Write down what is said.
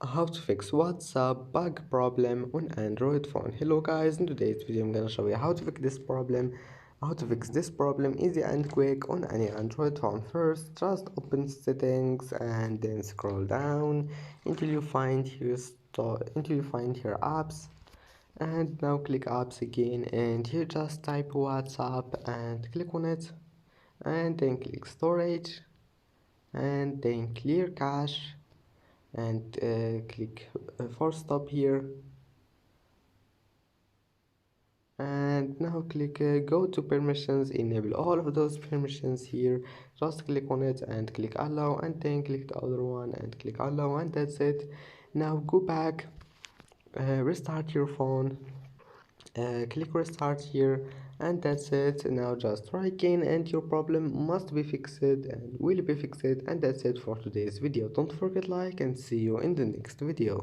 How to fix WhatsApp bug problem on Android phone. Hello guys, in today's video I'm gonna show you how to fix this problem. Easy and quick on any Android phone. First, just open settings and then scroll down until you find here apps, and now click apps again, and here just type WhatsApp and click on it, and then click storage, and then clear cache, and click force stop here, and now click go to permissions, enable all of those permissions here, just click on it and click allow, and then click the other one and click allow, and that's it. Now go back, restart your phone, click restart here, and that's it. Now just try again and your problem must be fixed and will be fixed, and that's it for today's video. Don't forget like and see you in the next video.